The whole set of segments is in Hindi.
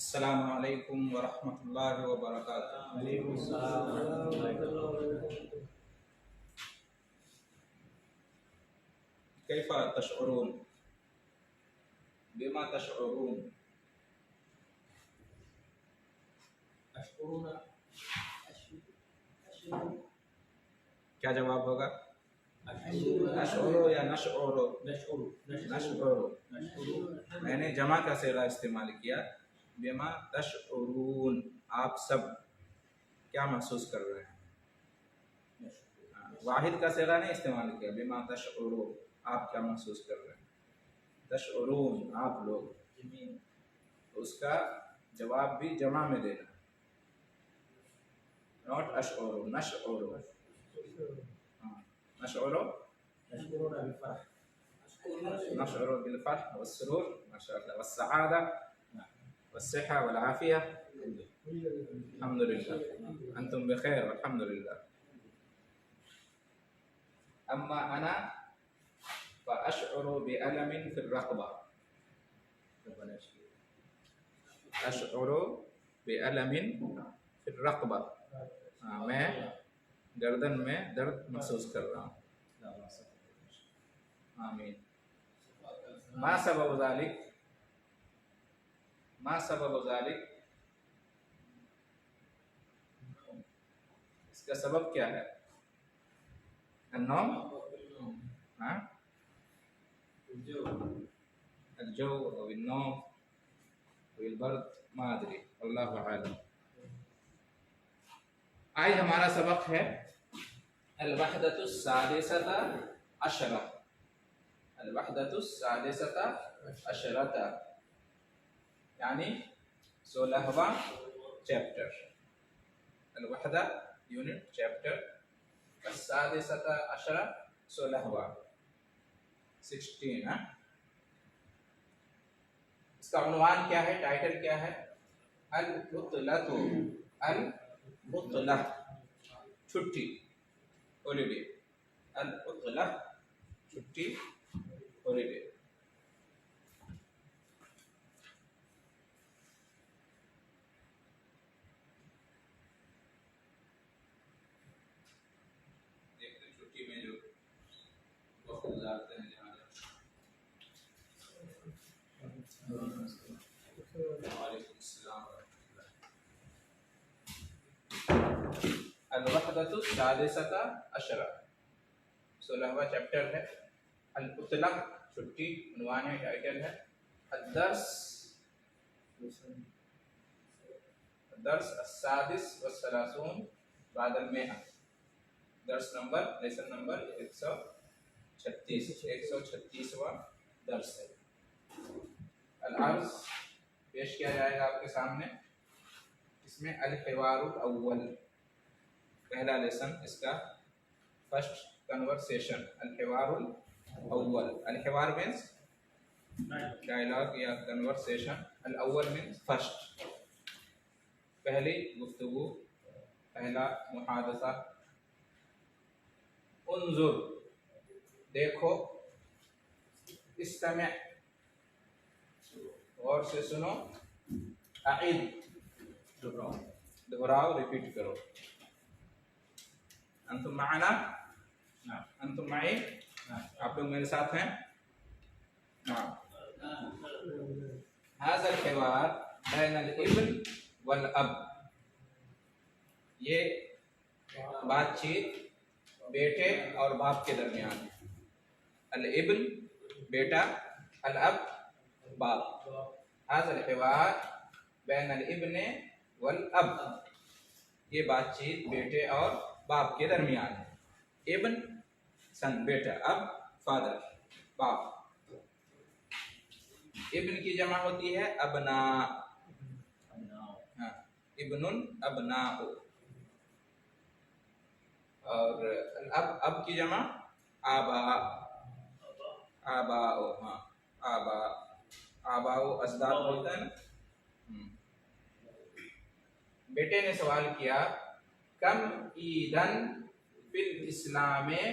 अस्सलामु अलैकुम वरहमतुल्लाहि वबरकातुहू। कैफ़ा तशऊरून बिमा तशऊरून? क्या जवाब होगा? अशऊरो या नशऊरो? नशऊरो। मैंने जमा का सेगा इस्तेमाल किया। बिमा तशऊरून, आप सब क्या महसूस कर रहे हैं? वाहिद का सेगा नहीं इस्तेमाल किया। बिमा तशऊरो, आप क्या महसूस कर रहे हैं? तशऊरून, आप लोग। उसका जवाब भी जमा में देना, नॉट अशऊरो, नशऊरो। नशऊरो, नशऊरो बिलफरह वस्सुरूर, माशाअल्लाह, वस्सआदा वस्सिहा वलआफिया। अल्हम्दुलिल्लाह, अंतुम बिखैर अल्हम्दुलिल्लाह। अम्मा अना फ़अशउरु बिअलमिन फ़िर्रक़बा। अशउरु बिअलमिन फ़िर्रक़बा, मैं गर्दन में दर्द महसूस कर रहा हूँ। आमीन। मा सबब ज़ालिक? मा सबब ज़ालिक? इसका सबब क्या है? अन्नौम, हाँ, अल-जो विन्नौम विलबर्द, मा अदरी, अल्लाहु आलम। आज हमारा सबक है अल-वहदतुस सादिसता अशरा। अल-वहदतुस सादिसता अशरता यानी 16वां चैप्टर। अल-वहदा यूनिट चैप्टर, सादिसता अशरा 16वां, 16। इसका उन्वान क्या है, टाइटल क्या है? अल-उतलतु, अल-उतला, छुट्टी, हॉलिडे। अल-उतला, छुट्टी, हॉलिडे। छुट्टी में जो वक्त गुजारते हैं जहाँ अल-वहदतुस सादिसता अशरा 16वां चैप्टर है। अल-उतला, छुट्टी, उन्वान है, टाइटल है। अद-दर्स, दर्स अस्सादिस वस्सलासून बादल में है। दर्स नंबर, लेसन नंबर 136, 136वां दर्स है। अल-अर्ज़ पेश किया जाएगा आपके सामने। इसमें अल-हिवारुल अव्वल, पहला लेसन, इसका फर्स्ट कन्वर्सेशन। अल-हिवारुल अव्वल, अल-हिवार मीन्स डायलॉग या कन्वर्सेशन, अल-अव्वल मीन्स फर्स्ट, पहली गुफ्तगू, पहला मुहादसा। उन्जुर, देखो। इस्तमे, गौर से सुनो। अईद, दोहराओ, रिपीट करो। अंतुम माना, अंतुम माई, आप लोग मेरे साथ हैं। हाज़ल हिवार बैनल इब्न वल अब, ये बातचीत बेटे और बाप के दरमियान है। अल इब्न, बेटा, अल अब, बाप। हाज़ल हिवार बैनल इब्ने वल अब, ये बातचीत बेटे और बाप के दरमियान है। इब्न सन, बेटा, अब फादर, बाप। इब्न की जमा होती है अबना, हाँ, इब्नुन अबनाउ। और अब की जमा आबा, आबाओ, हाँ, आबा, आबाओ अजदाद बोलते हैं ना। बेटे ने सवाल किया, कम ईदन फिल इस्लामे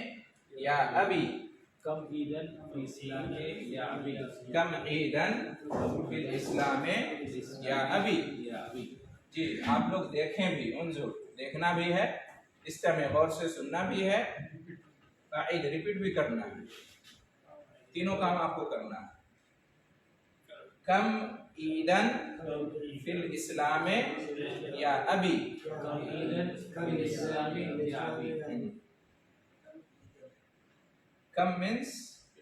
या अबी, कम ईदन फिल इस्लाम या अभी, कम ईदन फिल इस्लाम या अभी। जी, आप लोग देखें भी, उन्जुर देखना भी है, इस्तेमे गौर से सुनना भी है, ईद रिपीट भी करना है, तीनों काम आपको करना है। कम ईदन फिल इस्लाम या अभी, कम ईदन फिल इस्लाम या अभी। कम मीन्स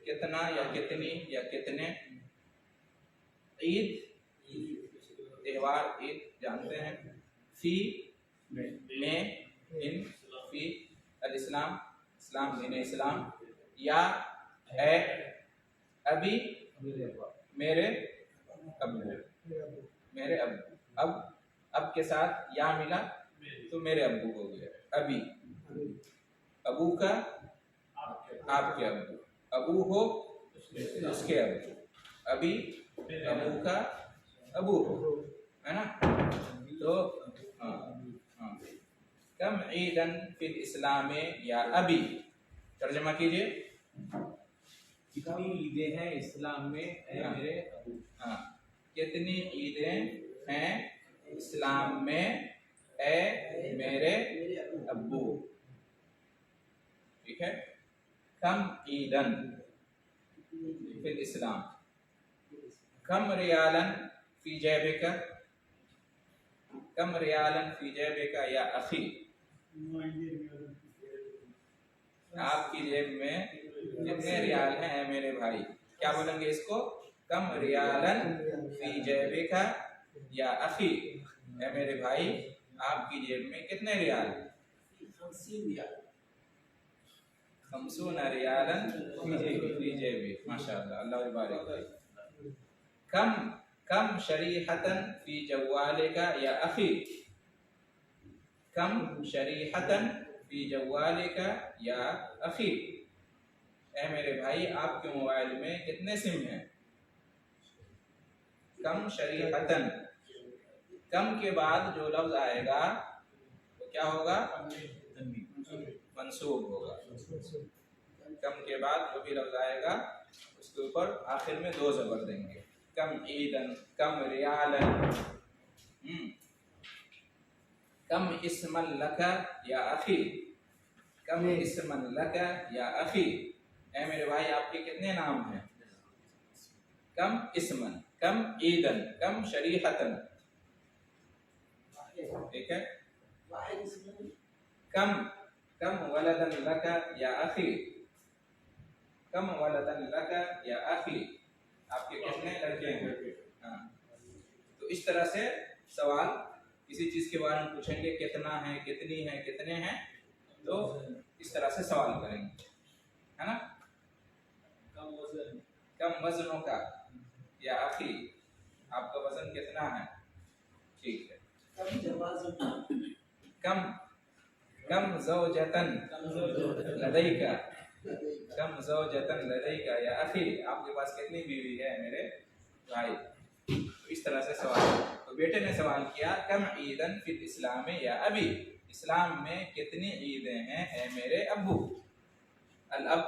कितना या कितनी या कितने। ईद त्योहार, ईद जानते हैं। फी में, इन, फी अल इस्लाम, इस्लाम दीन इस्लाम। या है अभी, मेरे अब्बू, मेरे अब्बू। अब के साथ या मिला तो मेरे अब्बू हो गया अभी। अबू का आपके अब्बू, अबू हो उसके अब्बू, अभी अबू का अबू हो, है ना। तो कम ईदन फिल इस्लाम या अभी, तर्जमा कीजिए। कितनी ईदें हैं इस्लाम में है मेरे अबू। हाँ, कितनी ईदें हैं इस्लाम में है मेरे अब्बू। ठीक है। कम ईदन फिल इस्लाम, कम रियालन फी जैबिका, कम रियालन फी जैबिका या अखी। आपकी जेब में कितने रियाल हैं मेरे भाई। क्या बोलेंगे इसको? कम रियालन फी जैबिका या अखी, है मेरे भाई आपकी जेब में कितने रियाल? 50 रियालन फी जेबी। माशाअल्लाह, अल्लाह बारिक। कम कम शरीहतन फी जवालिका या अखी, कम शरीहतन फी जवालिका या अखी, ऐ मेरे भाई आपके मोबाइल में कितने सिम हैं? कम शरीहतन, कम के बाद जो लफ्ज आएगा वो क्या होगा? मंसूब होगा। कम के बाद जो भी लफ्ज आएगा उसके ऊपर आखिर में 2 ज़बर देंगे। कम ईदन, कम रियालन, कम इस्मन लका या अखी, कम इस्मन लका या अखी, ऐ मेरे भाई आपके कितने नाम हैं? कम इस्मन, कम ईदन, कम शरीहतन। ठीक है। कम कम वलदन लका या अखी, कम वलदन लका या अखी, आपके कितने लड़के हैं? हाँ। तो इस तरह से सवाल किसी चीज के बारे में पूछेंगे, कितना है, कितनी है, कितने हैं, तो इस तरह से सवाल करेंगे, है ना। कम वजनों का या अखी, आपका वजन कितना है? ठीक है। कम कम ज़ौजतन लदैका, कम ज़ौजतन लदैका या अखी, आपके पास कितनी बीवी है मेरे भाई। तो इस तरह से सवाल। तो बेटे ने सवाल किया कम ईदन फिल इस्लाम या अभी, इस्लाम में कितनी ईदें हैं ऐ मेरे अब्बू। अल अब,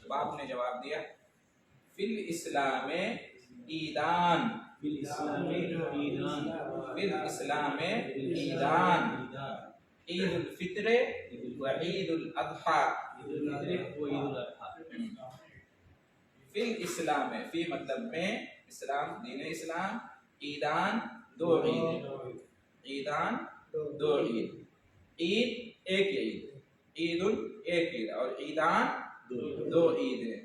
बाप ने जवाब दिया फिल इस्लाम ईदान, फिल इस्लाम ईदान, फिल इस्लाम ईदान, ईद उल फित्र व ईद उल अज़हा। फिल इस्लाम, फी मतलब में, इस्लाम दीन इस्लाम, ईदान 2 ईद, ईदान 2 ईद, ईद एक ईद, ईद उल एक ईद, और ईदान 2 ईद है।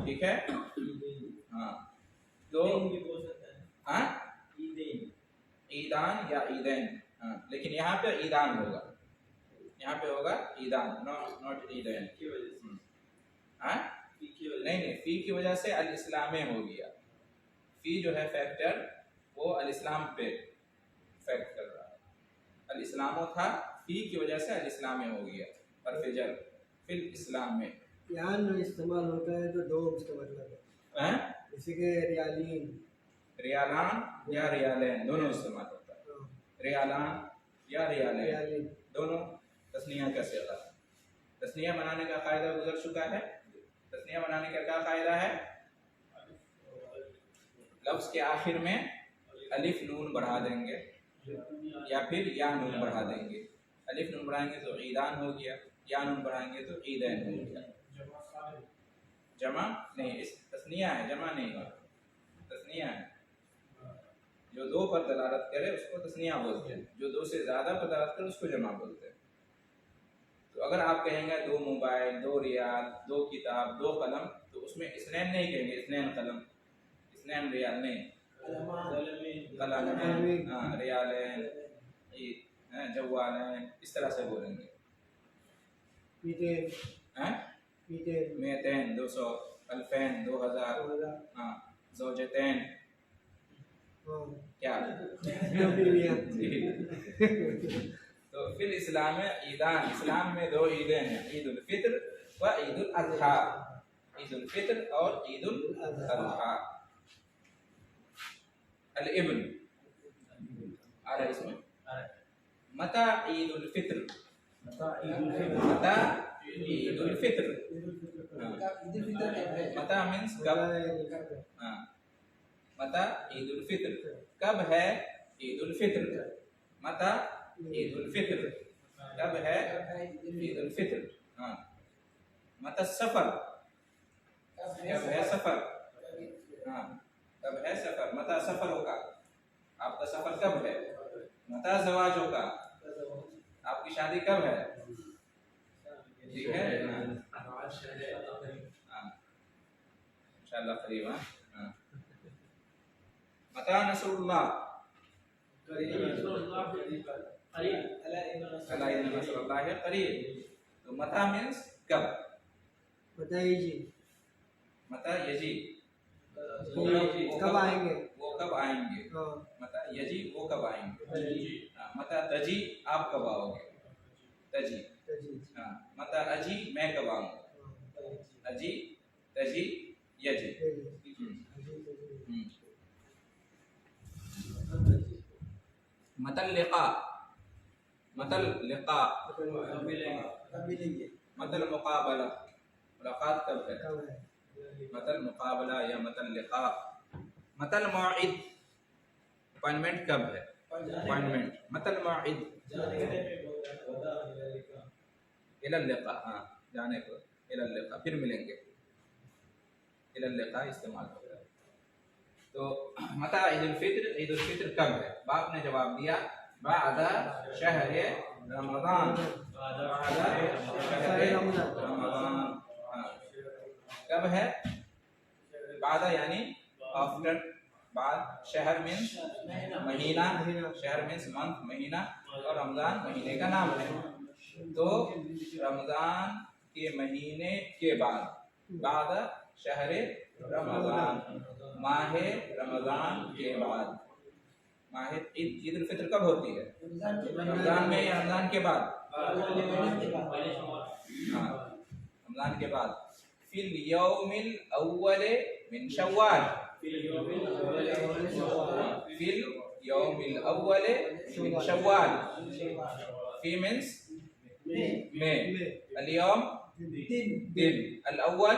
ठीक है। हाँ, तो हाँ, ईदान या ईदैन, हाँ, लेकिन यहाँ पे ईदान होगा, यहाँ पे होगा ईदान, नॉट ईदैन। हाँ, नहीं, फी की वजह से अल इस्लाम में हो गया। फी जो है फैक्टर, वो अल इस्लाम पे फैक्ट कर रहा है। अल इस्लामो था, फी की वजह से अल इस्लाम में हो गया, और फिजर फिल इस्लाम में यहाँ में इस्तेमाल होता है तो 2 इसका मतलब है। जैसे कि रियालीन, रियालान या रियालैन दोनों इस्तेमाल होता है। रियालान या रियालैन दोनों तस्नीया का सिगा, तस्निया बनाने का कायदा गुजर चुका है। तस्निया बनाने का क्या कायदा है? लफ्ज के आखिर में अलिफ नून बढ़ा देंगे या फिर या नून बढ़ा देंगे। अलिफ नून बढ़ाएंगे तो ईदान हो गया, या नून बढ़ाएंगे तो ईदैन हो गया। जमा नहीं, इस तस्निया है, जमा नहीं है, तस्निया है। जो दो पर दलालत करे उसको तस्निया बोलते हैं, जो दो से ज्यादा पर दलालत करे उसको जमा बोलते हैं। तो अगर आप कहेंगे 2 मोबाइल, 2 रियाल, 2 किताब, 2 कलम, तो उसमें इसनैन नहीं कहेंगे, इसनैन कलम, इसनैन रियाल नहीं, कलम, हाँ, रियालैन, जवालैन, इस तरह से बोलेंगे। मेतैन 200, अल्फैन 2000, हाँ, ज़ौजतैन क्या तो फिर इस्लाम में ईदान, इस्लाम में 2 ईदें हैं, ईद उल फित्र व ईद उल अज़हा। ईद उल फित्र और ईद उल अज़हा। अल इब्न आ रहा है इसमें, मता ईद उल फित्र, मता ईद उल फित्र, मता मीन्स कब, हाँ, मता ईद उल फित्र, कब है ईद उल फित्र, मता ईद उल फित्र, कब है ईद उल फित्र, हाँ। मता सफर, कब है सफर, हाँ, कब है सफर, मता सफर होगा, आपका सफर कब है। मता ज़वाज होगा, आपकी शादी कब है, ठीक है, इंशाअल्लाह करीब, हाँ। मता नसरुल्लाह, करीब, तो मता मीन्स कब, मता यजी, मता यजी कब आएंगे, वो कब आएंगे, मता यजी वो कब आएंगे, मता तजी आप कब आओगे, तजी, हाँ, मता अजी मैं कब आऊंगा, अजी तजी यजी, मतल लिक़ा, मतल लिक़ा, मतल मुक़ाबला, मुलाकात कब है, मतल मुक़ाबला या मतल लिक़ा। मतल मौइद, अपॉइंटमेंट कब है, अपॉइंटमेंट, मतल मौइद, इलल लिक़ा, हाँ, जाने को, इलल लिक़ा, फिर मिलेंगे, इलल लिक़ा इस्तेमाल होता है। तो मता ईद उल फित्र, ईद उल फित्र कब है, बाप ने जवाब दिया बादा शहर रमज़ान, बादा शहर रमज़ान, हाँ, कब है, बादा यानी आफ्टर, बाद, शहर मीन्स महीना, शहर मीन्स मंथ, महीना, और रमज़ान महीने का नाम है। तो रमज़ान के महीने के बाद, बादा शहर रमज़ान, माहे रमज़ान के बाद, माहे ईद उल फित्र कब होती है, रमज़ान में या रमज़ान के बाद, हाँ, रमज़ान के बाद। फिल यौमिल अव्वल मिन शव्वाल, फिल यौमिल अव्वल मिन शव्वाल, फी मीन्स में, अल यौम दिन, अल अव्वल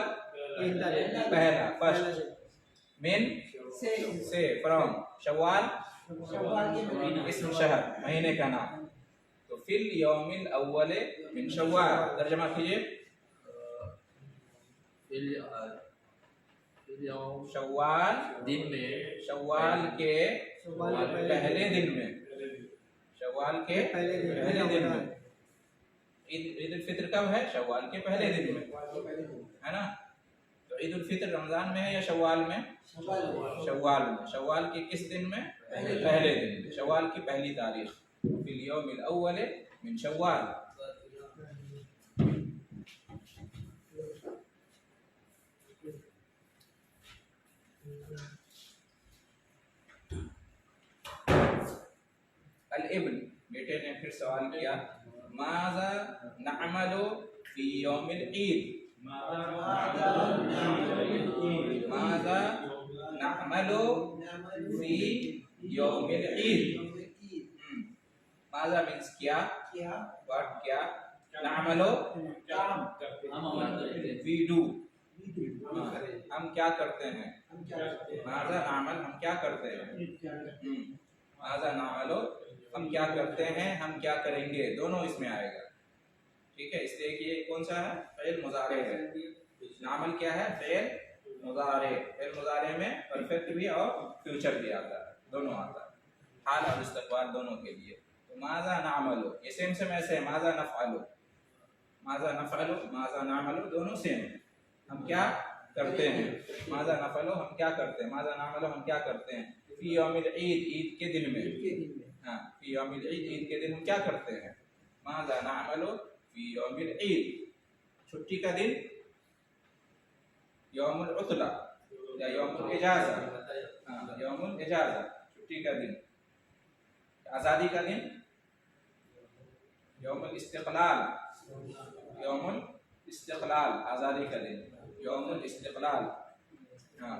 पहला, फर्स्ट, मिन से, फ्रॉम, शव्वाल इस्म शहर, महीने का नाम। तो फिल यौमिल अव्वल मिन शव्वाल, तर्जमा कीजिए, शव्वाल दिन में, शव्वाल के पहले दिन में, शव्वाल के पहले दिन में। ईद उल फित्र कब है, शव्वाल के पहले दिन में, है ना। तो ईद उल फित्र रमज़ान में है या शव्वाल में, शव्वाल में, शव्वाल के किस दिन में, पहले दिन में, शव्वाल की पहली तारीख, फिल यौमिल अव्वल मिन शव्वाल। अल इब्न, बेटे ने फिर सवाल किया, माज़ा नअमलु फी यौमिल ईद, माज़ा नअमलु फी यौमिल ईद। माज़ा मीन्स क्या, व्हाट, क्या, नामलो काम करते हम अमल करते हैं। वी डू, हम करें, हम क्या करते हैं। हम क्या करते हैं, माजा नामल, हम क्या करते हैं। क्या करते हैं, माजा नामलो, हम क्या करते हैं, हम क्या करेंगे, दोनों इसमें आएगा। ठीक है, इसलिए कि ये कौन सा है, फ़िल मुज़ारे है। नामल क्या है, फ़िल मुज़ारे। फ़िल मुज़ारे में परफेक्ट भी और फ्यूचर भी आता है, दोनों आता है, हाल और इस्तक़बाल दोनों के लिए। तो माजा नामलो ये सेम सेम ऐसे है, माजा नफ़अलु, माजा नफ़अलु, माजा नामलो दोनों सेम है। हम क्या करते हैं, माजा नफ़अलु हम क्या करते हैं, माजा नामलो हम क्या करते हैं। फी यौमिल ईद, ईद के दिन में, के दिन में, हाँ फी यौमिल ईद, ईद के दिन हम क्या करते हैं। माजा नामलो फी यौमिल ईद, छुट्टी का दिन, यौमुल उतला या यौमुल इजाज़ा, हाँ यौमुल इजाज़ा छुट्टी का दिन। आज़ादी का दिन, यौमुल इस्तिक़लाल, यौमुल इस्तिक़लाल आज़ादी का दिन, यौमुल इस्तिक़लाल। हाँ,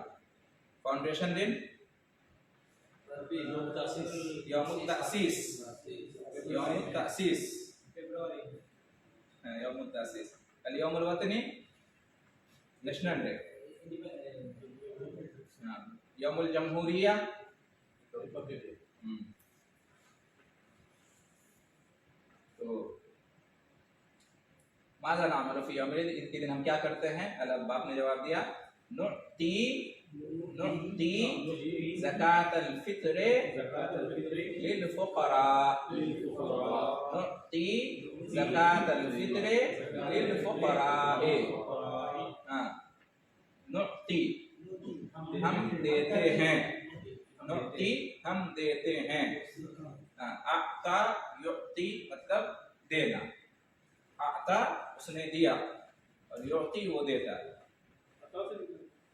फाउंडेशन दिन, यौमुल तअसीस, यौमुल तअसीस, हाँ यौमुल तअसीस। अल यौमुल वतनी नेशनल डे, हाँ यौमुल जमहूरिया, तो माज़ा नामल फी यौमिल ईद के दिन हम क्या करते हैं। अल बाप ने जवाब दिया, नुअती ज़कातल फित्रे लिल फुक़रा, नुअती ज़कातल फित्रे लिल फुक़रा। हाँ, नुअती हम देते हैं, नुअती हम देते हैं। आता युअती मतलब देना, आता उसने दिया और युअती वो देता है।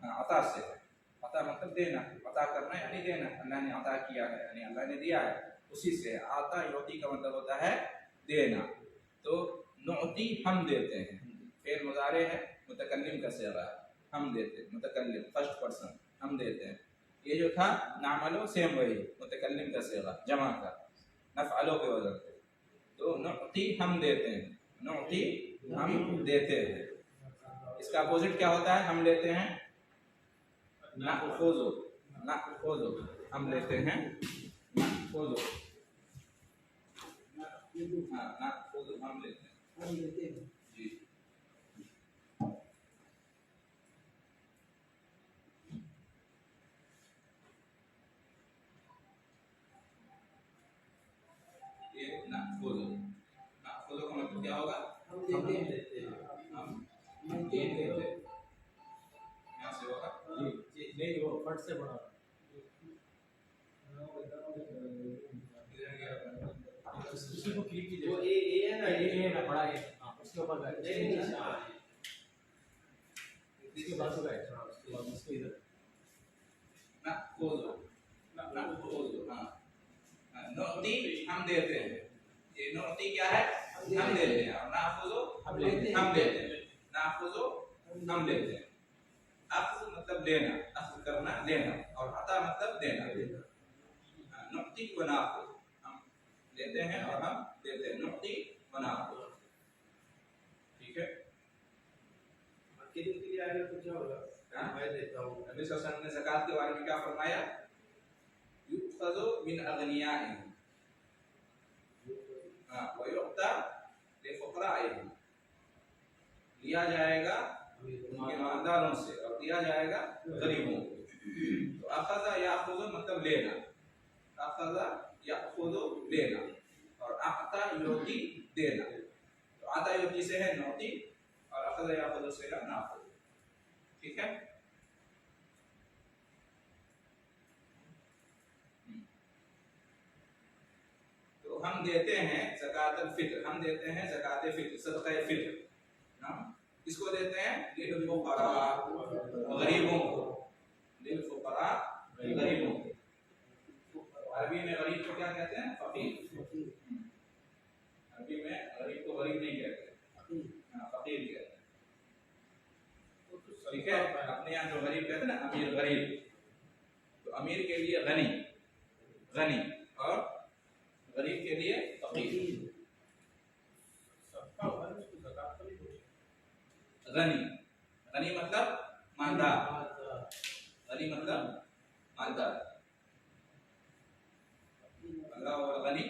अता से, अता मतलब देना, अता करना यानी देना। अल्लाह ने अता किया है यानी अल्लाह ने दिया है, उसी से आता युअती का मतलब होता है देना। तो नुअती हम देते हैं, फेल मुज़ारे है, मुतकल्लिम का सिगा है, हम देते हैं, मुतकल्लिम फर्स्ट पर्सन हम देते हैं। ये जो था नामलो सेम वही, मुतकल्लिम का सिगा जमा का, नफ़अलो के वजन से। तो नुअती हम देते हैं, नुअती हम देते हैं। इसका अपोजिट क्या होता है, हम लेते हैं, नाख़ुज़ु, नाख़ुज़ु हम लेते हैं, नाख़ुज़ु, हाँ नाख़ुज़ु हम लेते हैं, हम लेते हैं। जी। ये नाख़ुज़ु, नाख़ुज़ु का मतलब क्या होगा, हम देते हैं, हम लेते ये हैं, देते हैं। यहाँ से होगा नहीं वो फट से बड़ा इधर गया, उसी को क्लिक कीजिए। वो ए है ना, ये ना बड़ा है, हाँ उसके ऊपर बैठ इसके बाद होगा, हाँ उसके बाद उसके इधर नाख़ुज़ु, नाख़ुज़ु, हाँ नुअती हम देते हैं। ये नुअती क्या है, हम देते हैं, और नाख़ुज़ु हम लेते हैं, हम देते हैं, नाख़ुज़ु हम लेते हैं। अख़्ज़ मतलब लेना, अख़्ज़ करना लेना, और अता मतलब देना। नुअती व नाख़ुज़ हम लेते हैं और हम देते हैं, नुअती व नाख़ुज़। ठीक है, के दिन के लिए आगे तो क्या होगा, हाँ? मैं देता हूँ। नबी सल्लल्लाहु अलैहि वसल्लम ने ज़कात के बारे में क्या फरमाया, युख़ज़ु मिन अग़नियाइहिम, हाँ व युअता लिफ़ुक़राइहिम, लिया जाएगा उनके मालदारों से और दिया जाएगा गरीबों को। तो अख़ज़ा याख़ुज़ु मतलब लेना, अख़ज़ा याख़ुज़ु लेना, और अता युअती देना। तो अता युअती से है नुअती और अख़ज़ा याख़ुज़ु से है नाख़ुज़ु। ठीक है, तो हम देते हैं ज़कातुल फ़ित्र, हम देते हैं ज़कात फ़ित्र, सदक़ा फ़ित्र। हम किसको देते हैं, लिल फुक़रा, गरीबों को, लिल फुक़रा गरीबों को। अरबी में गरीब को क्या कहते हैं, फ़क़ीर। अरबी में गरीब को गरीब नहीं कहते, हाँ फ़क़ीर कहते हैं। ठीक है, अपने यहाँ जो गरीब कहते हैं ना, अमीर गरीब, तो अमीर के लिए गनी, गनी, और गरीब के लिए फ़क़ीर। गनी, गनी मतलब मालदार, गनी मतलब मालदार। अल्लाह और गनी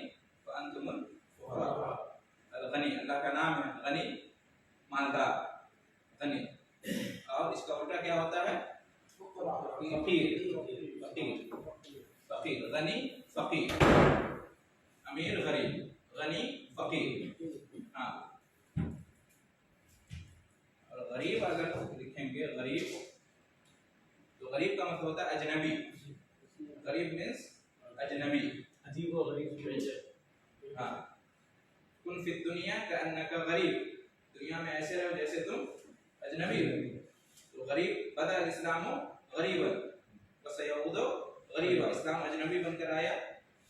अंतुमुल फुकरा, गनी अल्लाह का नाम है, गनी मालदार, गनी। और इसका उल्टा क्या होता है? फकीर, फकीर, फकीर, गनी फकीर, अमीर गरीब, गनी फकीर। हाँ, और गरीब अगर लिखेंगे गरीब तो गरीब का मतलब होता है अजनबी, गरीब मीन्स अजनबी, अजीब और गरीब बेचैन। हाँ, कुन फी दुनिया कअन्नका गरीब, दुनिया में ऐसे रहो जैसे तुम अजनबी हो। तो गरीब बदल इस्लामो गरीबन वसयऊदु गरीबा, इस्लाम अजनबी बनकर आया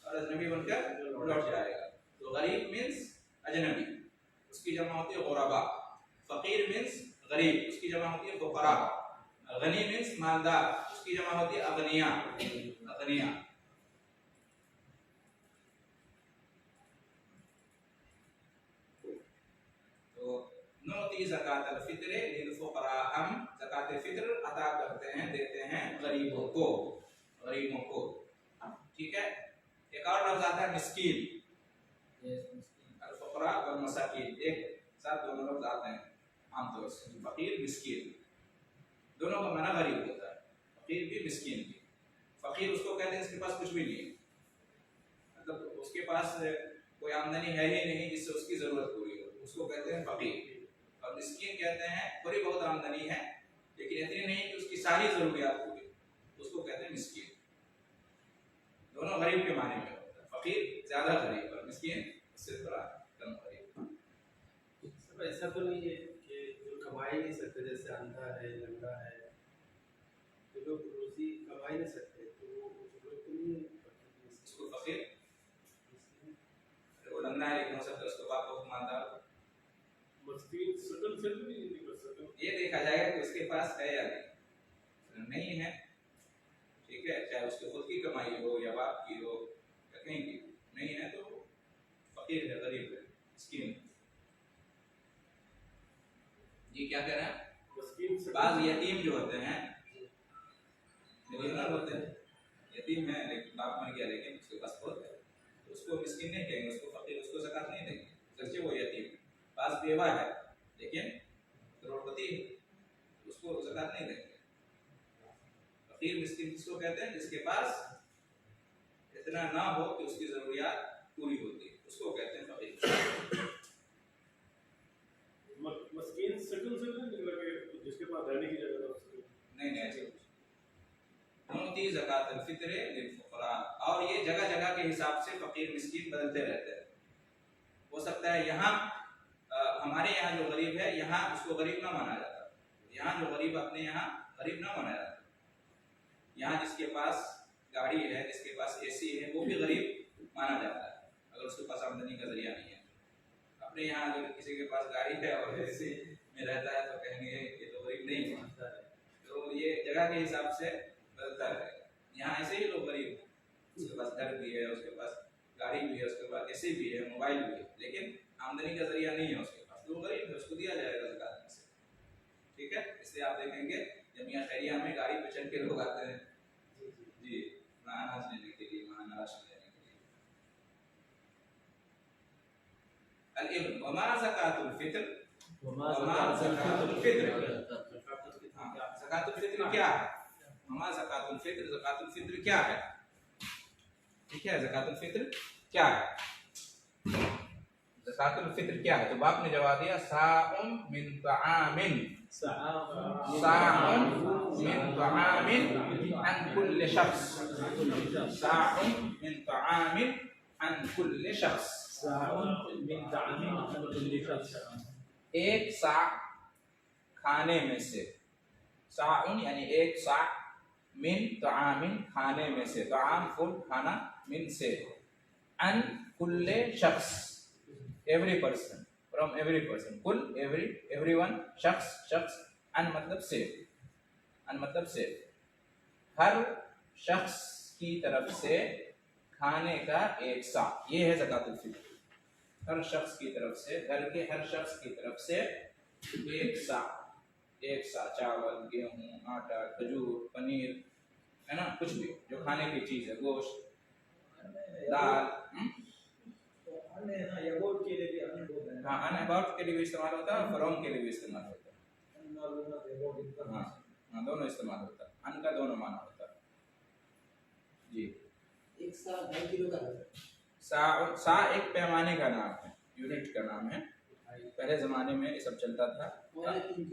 और अजनबी बनकर लौट जाएगा। तो गरीब मीन्स अजनबी, उसकी जमा होती है गुरबा। फकीर मीन्स गरीब, उसकी जमा होती है फुकरा। गनी मीन्स मालदार, उसकी जमा होती है अगनिया, अगनिया। तो नौती ज़कातुल फित्र लिल फुकरा, हम ज़कातुल फित्र अता करते हैं, देते हैं गरीबों को, गरीबों को। ठीक है। एक और लफ्ज़ आता है मिस्कीन, अल फुकरा और मसाकीन, एक साथ दोनों लफ्ज़ आते हैं आमतौर से। फकीर मिस्कीन दोनों का माना गरीब होता है, फकीर भी मिस्कीन भी। फकीर उसको कहते हैं जिसके पास कुछ भी नहीं है, मतलब उसके पास कोई आमदनी है ही नहीं जिससे उसकी जरूरत पूरी हो, उसको कहते हैं फकीर। और मिस्कीन कहते हैं थोड़ी बहुत आमदनी है लेकिन इतनी नहीं कि उसकी सारी जरूरियात पूरी, उसको कहते हैं मिस्कीन। दोनों गरीब के माने में होता है, फकीर ज्यादा गरीब और मिस्कीन उससे थोड़ा कम गरीब। सब ऐसा तो नहीं है कि जो कमा ही नहीं सकते, जैसे अंधा है, लंगड़ा है, जो लोग रोजी कमा ही नहीं सकते, तो वो लोग तो नहीं उसको फकीर, वो लंगड़ा है लेकिन हो सकता है उसको बाप को मालदार, मस्कीन सकल से भी नहीं कर सकते। ये देखा जाएगा कि उसके पास है या नहीं है। ठीक है, चाहे उसकी खुद की कमाई हो या बाप की हो या कहीं की, नहीं है तो फकीर है, गरीब है, मिस्कीन। जी क्या कह रहे हैं? बाज यतीम जो होते हैं, होते हैं यतीम है लेकिन बाप मर गया लेकिन उसके पास बहुत है, तो उसको मिस्कीन नहीं कहेंगे, उसको फकीर, उसको ज़कात नहीं देंगे, सच्चे वो यतीम है। पास बेवा है लेकिन करोड़पति है, उसको ज़कात नहीं देंगे। फकीर मिस्कीन किसको कहते हैं? जिसके पास इतना ना हो कि उसकी जरूरियात पूरी होती है, उसको कहते हैं फकीर। मस्कीन सकल से नहीं लगे, जिसके पास रहने की जगह हो, नहीं ऐसे नौती ज़कातुल फित्र लिल फुकरा। और ये जगह जगह के हिसाब से फकीर मिस्कीन बदलते रहते हैं। हो सकता है यहाँ हमारे यहाँ जो गरीब है यहाँ उसको गरीब ना माना जाता, यहाँ जो गरीब अपने यहाँ गरीब ना माना जाता। यहाँ जिसके पास गाड़ी है, जिसके पास एसी है, वो भी गरीब माना जाता है अगर उसके पास आमदनी का जरिया नहीं है। अपने यहाँ अगर किसी के पास गाड़ी है और एसी में रहता है तो कहेंगे ये तो गरीब नहीं मानता है। तो ये जगह के हिसाब से बदलता रहेगा। यहाँ ऐसे ही लोग गरीब हैं, उसके पास घर भी है, उसके पास गाड़ी भी है, उसके पास एसी भी है, मोबाइल भी है, लेकिन आमदनी का जरिया नहीं है उसके पास, तो वो गरीब है, उसको दिया जाएगा ज़कात में से। ठीक है, इसलिए आप देखेंगे जमिया खैरिया में गाड़ी पे चढ़ के लोग आते हैं जी अनाज लेने के लिए, अनाज लेने के लिए। अल-इब्न वमा ज़कातुल फित्र, वमा ज़कातुल फित्र, ज़कातुल फित्र क्या है? वमा ज़कातुल फित्र, ज़कातुल फित्र क्या है? ठीक है, ज़कातुल फित्र क्या है? ज़कातुल फित्र क्या है? तो बाप ने जवाब दिया साउन मिन तआमिन, साउन मिन तआमिन अन कुल्ल शख्स, साउन मिन तआमिन अन कुल्ल शख्स, साउन मिन तआमिन अन कुल्ल शख्स, एक सा खाने में से, साउन यानी एक सा, मिन तआमिन खाने में से, तआम फूड खाना, मिन से, अन कुल्ले शख्स every person, from every person, कुल एवरी, एवरीवन, शख्स शख्स, अन मतलब से, अन मतलब से, हर शख्स की तरफ से खाने का एक सा, ये है ज़कातुल फित्र। हर शख्स की तरफ से, घर के हर शख्स की तरफ से एक सा एक सा चावल, गेहूँ, आटा, खजूर, पनीर, है ना, कुछ भी जो खाने की चीज़ है, गोश्त, दाल। हाँ, अनअबाउट के लिए भी इस्तेमाल होता है और फ्रॉम के लिए भी इस्तेमाल होता है। हाँ हाँ, दोनों इस्तेमाल होता है। अन का दोनों माना होता है जी। एक सा 2.5 किलो का सा एक पैमाने का नाम है, यूनिट का नाम है। पहले ज़माने में ये सब चलता था,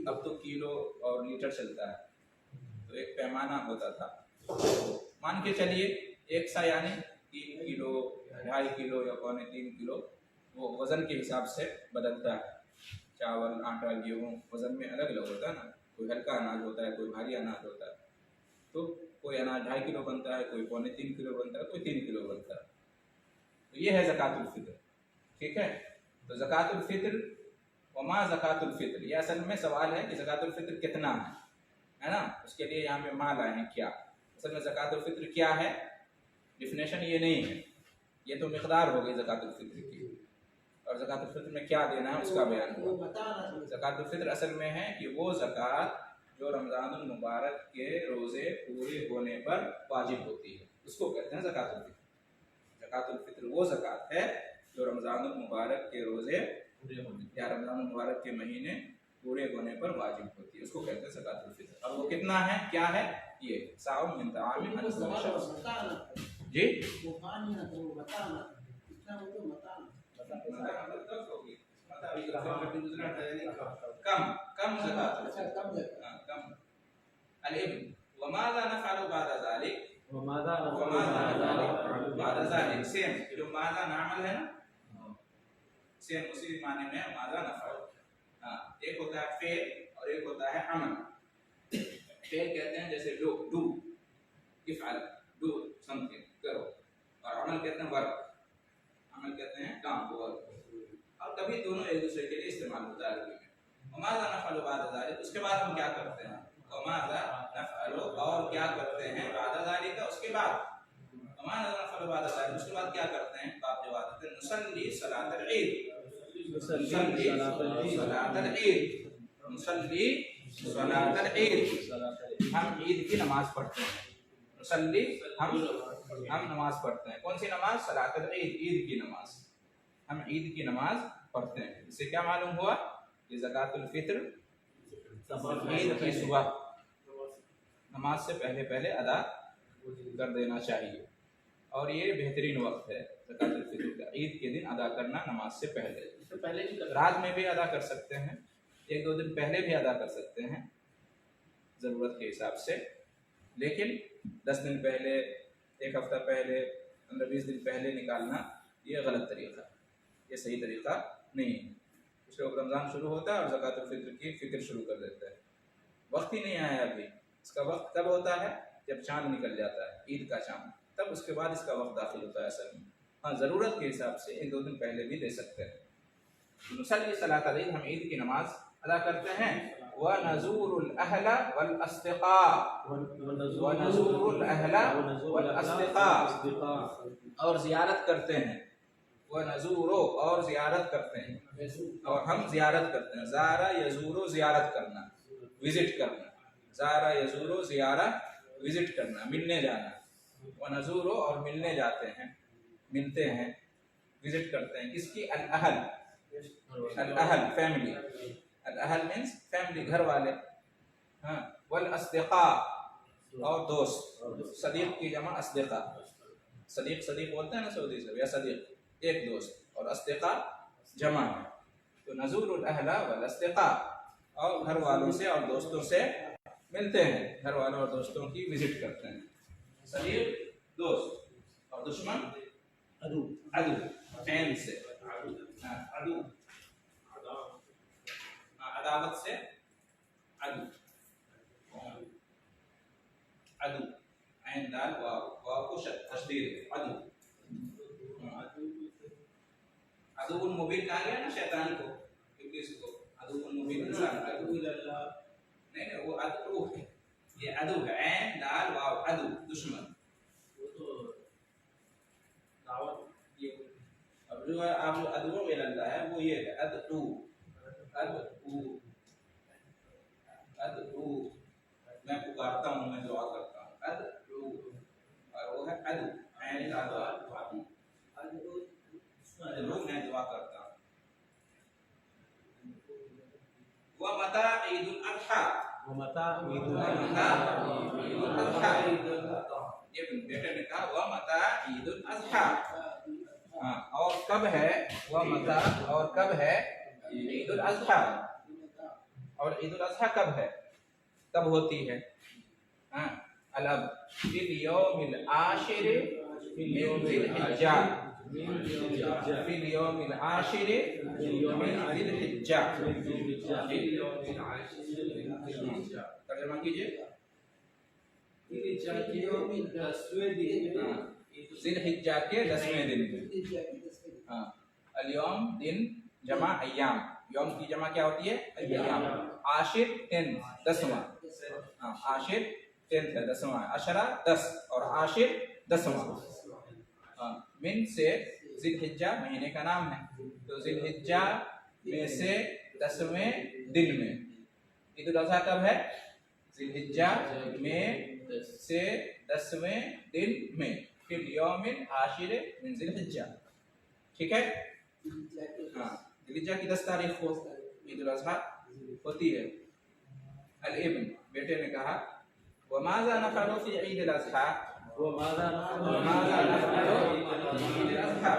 अब तो किलो और लीटर चलता है। तो एक पैमाना होता था, मान के चलिए एक सा यानी 3 किलो, 2.5 किलो या 3 किलो, वो वज़न के हिसाब से बदलता है। चावल, आटा, गेहूँ वज़न में अलग अलग होता है ना, कोई हल्का अनाज होता है, कोई भारी अनाज होता है। तो कोई अनाज 2.5 किलो बनता है, कोई 3 किलो बनता है, कोई 3 किलो बनता है। तो ये है ज़कातुल फ़ित्र, ठीक है। तो ज़कातुल फ़ित्र वमा ज़कातुल फ़ित्र, ये असल में सवाल है कि ज़कातुल फ़ित्र कितना है ना। उसके लिए यहाँ पे माल आए हैं क्या। असल में ज़कातुल फ़ित्र क्या है, डिफिनेशन ये नहीं है, ये तो मिक़दार हो गई ज़कातुल फ़ित्र की, और ज़कातुल फ़ित्र में क्या देना है उसका बयान हुआ। ज़कातुल फ़ित्र असल में है कि वो ज़कात जो रमज़ानुल मुबारक के रोज़े पूरे होने पर वाजिब होती है, उसको कहते हैं ज़कातुल फ़ित्र। ज़कातुल फ़ित्र वो ज़कात है जो रमज़ानुल मुबारक के रोज़े या रमज़ानुल मुबारक के महीने पूरे होने पर वाजिब होती है, उसको कहते हैं ज़कातुल फ़ित्र। अब वो कितना है, क्या है, ये साउम मिन तआमिन जी। कम कम ज़कात, कम। अल-इब्न वमाज़ा नफ़अलु बादा ज़ालिक, बादा ज़ालिक सेम, जो माज़ा नामल है ना, सेम उसी माने में माज़ा नफ़अल। हाँ, एक होता है फेल और एक होता है अमल। फेल कहते हैं जैसे डू, इफ़अल, डू समथिंग, करो, और अमल कहते हैं वर्क, अमल कहते हैं काम, वर्क। और कभी दोनों एक दूसरे के लिए इस्तेमाल होता है अरबी में। वमाज़ा नफ़अलु बादा ज़ालिक, उसके बाद हम क्या करते हैं, वमाज़ा नफ़अलु, और क्या करते हैं, बादा ज़ालिक, उसके बाद वमाज़ा नफ़अलु बादा ज़ालिक, उसके बाद क्या करते हैं, बाप जवाब देते हैं नुसल्ली सलातल ईद, नुसल्ली सलातल ईद, नुसल्ली सलातल ईद, हम ईद की नमाज पढ़ते हैं। नुसल्ली हम नमाज पढ़ते हैं, कौन सी नमाज, सलातल ईद, ईद की नमाज, हम ईद की नमाज पढ़ते हैं। इससे क्या मालूम हुआ कि ज़कातुल फ़ित्र ईद की सुबह नमाज से पहले अदा कर देना चाहिए, और ये बेहतरीन वक्त है ज़कातुल फ़ित्र का, ईद के दिन अदा करना नमाज से पहले। रात में भी अदा कर सकते हैं, 1-2 दिन पहले भी अदा कर सकते हैं ज़रूरत के हिसाब से, लेकिन 10 दिन पहले, 1 हफ्ता पहले, 15-20 दिन पहले निकालना ये गलत तरीका, ये सही तरीका नहीं है। कुछ लोग रमज़ान शुरू होता है और ज़कातुल फ़ित्र की फ़िक्र शुरू कर देते हैं, वक्त ही नहीं आया अभी। इसका वक्त कब होता है, जब चाँद निकल जाता है, ईद का चाँद, तब उसके बाद इसका वक्त दाखिल होता है असल में। हाँ, ज़रूरत के हिसाब से 1-2 दिन पहले भी दे सकते हैं। नुसल्ली सलातल ईद, हम ईद की नमाज अदा करते हैं। व नज़ूरुल अहला वल अस्तिक़ा, व नज़ूरुल अहला वल अस्तिक़ा, और ज़ियारत करते हैं। व नज़ूरो, और ज़ियारत करते हैं, और हम ज़ियारत करते हैं। ज़ारा यज़ूरो, ज़ियारत करना, विज़िट करना, ज़ारा यज़ूरो, ज़ियारा विज़िट करना, मिलने जाना। व नज़ूरो, और मिलने जाते हैं, मिलते हैं, विज़िट करते हैं। किसकी, अल-अहल, अल-अहल फैमिली, अल-अहल मीन्स फैमिली, घर वाले। हाँ, वल अस्दिक़ा, और दोस्त, सदीक़ की जमा अस्दिक़ा, सदीक़ बोलते हैं ना सऊदी से, या सदीक़ एक दोस्त, और अस्दिक़ा जमा है। तो नज़ूरुल अहला वल अस्दिक़ा, और घर वालों से और दोस्तों से मिलते हैं, घर वालों और दोस्तों की विजिट करते हैं। सदीक़ दोस्त, और दुश्मन अदू, फैन से, अदू, अदावत से अदू, अदू, ऐन दाल वाव, वाव को तशदीद, अदू। अदुउल मुबीन कहा गया ना शैतान को, इब्लीस को, अदुउल मुबीन इंसान का, नहीं वो अदू है, ये अदू है, ऐन दाल वाव, अदू, दुश्मन। वो तो दावत ये, अब जो आप अदू में लग रहा है वो ये है, अदू, पुकारता हूँ, मैं दुआ करता हूँ। अदउ, और वो है अदु, ऐन अदु, मैं दुआ करता हूँ। व मता ईदुल अज़हा, वमता ईदुल अज़हा, ये बेटे ने कहा व मता ईदुल अज़हा, हाँ, और कब है व मता, और कब है ईदुल अज़हा, और ईदुल अज़हा कब है, कब होती है? हाँ, अलब फिल यौमिल आशिर मिन ज़िल हिज्जा, फिल यौमिल आशिर मिन ज़िल हिज्जा। तर्जुमा कीजिए। ज़िल हिज्जा के 10वें दिन में। हाँ, अल-यौम दिन जमा अय्याम, यौम की जमा क्या होती है? अय्याम। आशिर 10, 10वां। हाँ, आशिर 10 है, 10वां। अशरा 10 और आशिर 10वां। हाँ, मिन से ज़िल हिज्जा महीने का नाम है, तो ज़िल हिज्जा में से 10वें दिन में। ईदुल अज़हा कब है? ज़िल हिज्जा में से 10वें दिन में, फिर यौमिल आशिर मिन ज़िल हिज्जा। ठीक है? हाँ, ज़िल हिज्जा की 10 तारीख को ईदुल अज़हा होती है। अल-इब्न, बेटे ने कहा वमाज़ा नफ़अलु फ़ी ईदिल अज़हा, वमाज़ा नफ़अलु फ़ी ईदिल अज़हा,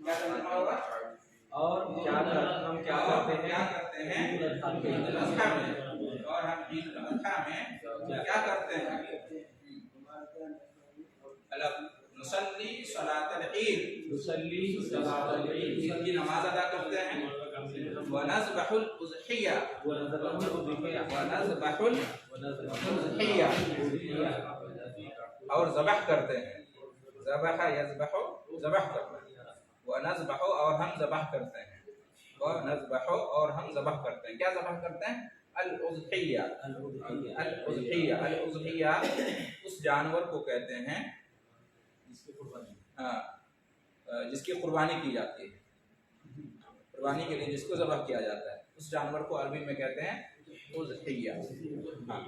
क्या तर्जुमा होगा? और हम क्या करते हैं ईदुल अज़हा में, और हम ईदुल अज़हा में क्या करते हैं? अलब नुसल्ली सलातल ईद, नुसल्ली सलातल ईद, ईद की नमाज अदा करते हैं। व नज़बहुल उज़हिया, व नज़बहुल उज़हिया, और ज़बह करते हैं। ज़बह यज़बहु, ज़बह करते हैं। व नज़बहु, और हम ज़बह करते हैं। व नज़बहु, और हम ज़बह करते हैं। क्या ज़बह करते हैं? अल-उज़हिया, अल-उज़हिया, अल-उज़हिया उस जानवर को कहते हैं जिसकी कुर्बानी की जाती है, कुर्बानी के लिए जिसको ज़बह किया जाता है, उस जानवर को अरबी में कहते हैं उज़हिया। हाँ,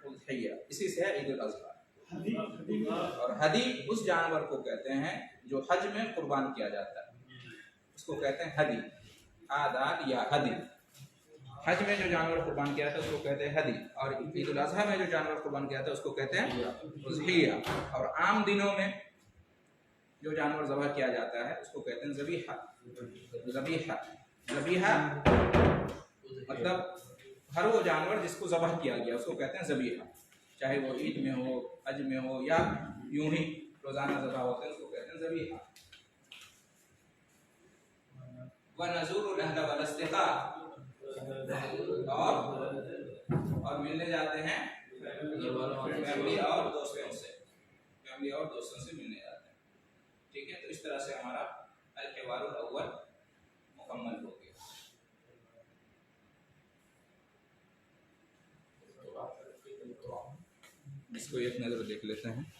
उज़हिया, इसी से है ईदुल अज़हा। और हदी उस जानवर को कहते हैं जो हज में कुर्बान किया जाता है, उसको कहते हैं हदी। आदाल या हदी, हज में जो जानवर कुर्बान किया जाता है उसको कहते हैं हदी, और ईदुल अज़हा में जो जानवर कुर्बान किया जाता है उसको कहते हैं उज़हिया। और आम दिनों में जो जानवर ज़बह किया जाता है उसको कहते हैं ज़बीहा। ज़बीहा, ज़बीहा मतलब हर वो जानवर जिसको ज़बह किया गया उसको कहते हैं ज़बीहा, चाहे वो ईद में हो, हज में हो, या यूं ही रोज़ाना ज़बह होते हैं, उसको कहते हैं ज़बीहा। व नज़ूरुल अहल वल अस्तिक़ा, और मिलने जाते हैं फैमिली और दोस्तों से, फैमिली और दोस्तों से मिलने जाते हैं। ठीक है, तो इस तरह से हमारा अल-हिवारुल अव्वल मुकम्मल हो गया। इसको एक नज़र देख लेते हैं।